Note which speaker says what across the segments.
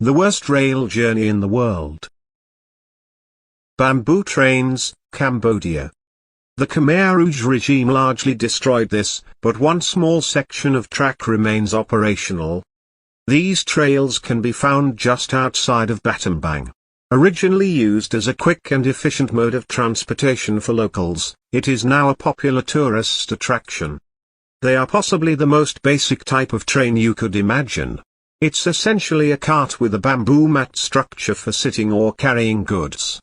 Speaker 1: The worst rail journey in the world. Bamboo trains, Cambodia. The Khmer Rouge regime largely destroyed this, but one small section of track remains operational. These trails can be found just outside of Battambang. Originally used as a quick and efficient mode of transportation for locals, it is now a popular tourist attraction. They are possibly the most basic type of train you could imagine. It's essentially a cart with a bamboo mat structure for sitting or carrying goods.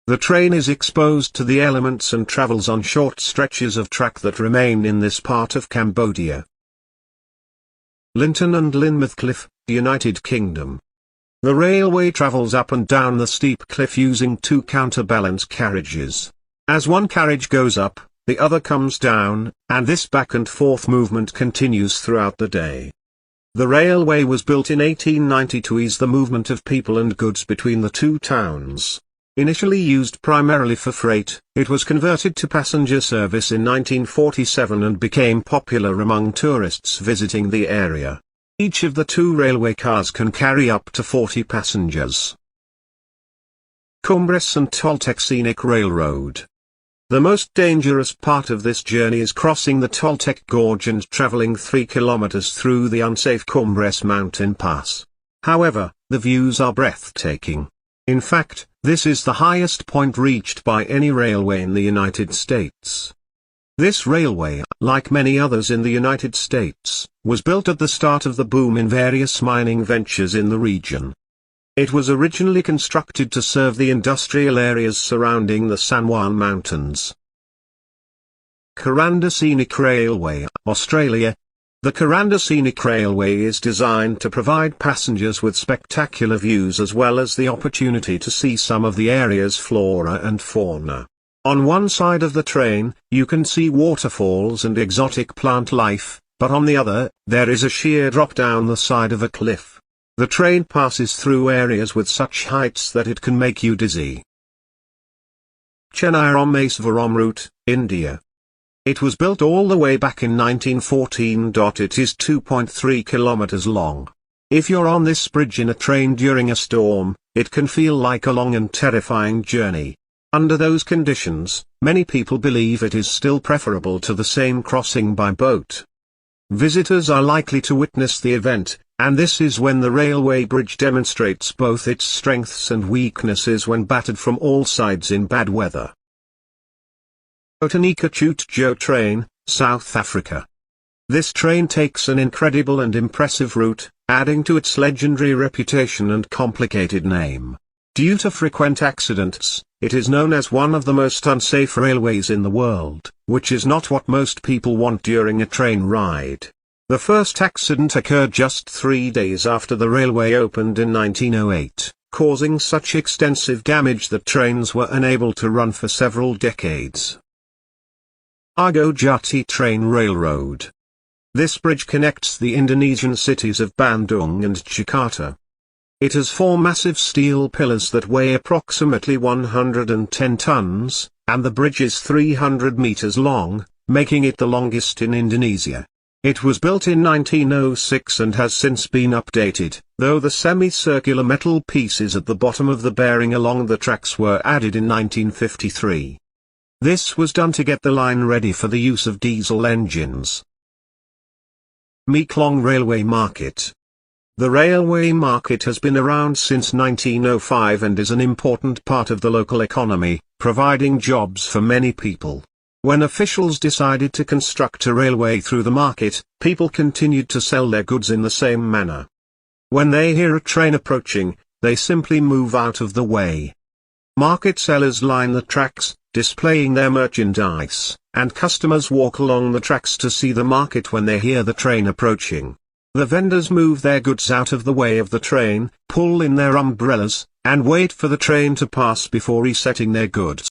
Speaker 1: The train is exposed to the elements and travels on short stretches of track that remain in this part of Cambodia. Linton and Lynmouth Cliff, United Kingdom. The railway travels up and down the steep cliff using two counterbalance carriages. As one carriage goes up, the other comes down, and this back and forth movement continues throughout the day. The railway was built in 1890 to ease the movement of people and goods between the two towns. Initially used primarily for freight, it was converted to passenger service in 1947 and became popular among tourists visiting the area. Each of the two railway cars can carry up to 40 passengers. Cumbres and Toltec Scenic Railroad. The most dangerous part of this journey is crossing the Toltec Gorge and traveling 3 kilometers through the unsafe Cumbres mountain pass. However, the views are breathtaking. In fact, this is the highest point reached by any railway in the United States. This railway, like many others in the United States, was built at the start of the boom in various mining ventures in the region. It was originally constructed to serve the industrial areas surrounding the San Juan Mountains. Kuranda Scenic Railway, Australia. The Kuranda Scenic Railway is designed to provide passengers with spectacular views as well as the opportunity to see some of the area's flora and fauna. On one side of the train, you can see waterfalls and exotic plant life, but on the other, there is a sheer drop down the side of a cliff. The train passes through areas with such heights that it can make you dizzy. Chennai-Rameswaram route, India. It was built all the way back in 1914. It is 2.3 kilometers long. If you're on this bridge in a train during a storm, it can feel like a long and terrifying journey. Under those conditions, many people believe it is still preferable to the same crossing by boat. Visitors are likely to witness the event, and this is when the railway bridge demonstrates both its strengths and weaknesses when battered from all sides in bad weather. Botanica Chute train, South Africa. This train takes an incredible and impressive route, adding to its legendary reputation and complicated name. Due to frequent accidents, it is known as one of the most unsafe railways in the world, which is not what most people want during a train ride. The first accident occurred just 3 days after the railway opened in 1908, causing such extensive damage that trains were unable to run for several decades. Argo Jati Train Railroad. This bridge connects the Indonesian cities of Bandung and Jakarta. It has 4 massive steel pillars that weigh approximately 110 tons, and the bridge is 300 meters long, making it the longest in Indonesia. It was built in 1906 and has since been updated, though the semicircular metal pieces at the bottom of the bearing along the tracks were added in 1953. This was done to get the line ready for the use of diesel engines. Meeklong Railway Market. The railway market has been around since 1905 and is an important part of the local economy, providing jobs for many people. When officials decided to construct a railway through the market, people continued to sell their goods in the same manner. When they hear a train approaching, they simply move out of the way. Market sellers line the tracks, displaying their merchandise, and customers walk along the tracks to see the market when they hear the train approaching. The vendors move their goods out of the way of the train, pull in their umbrellas, and wait for the train to pass before resetting their goods.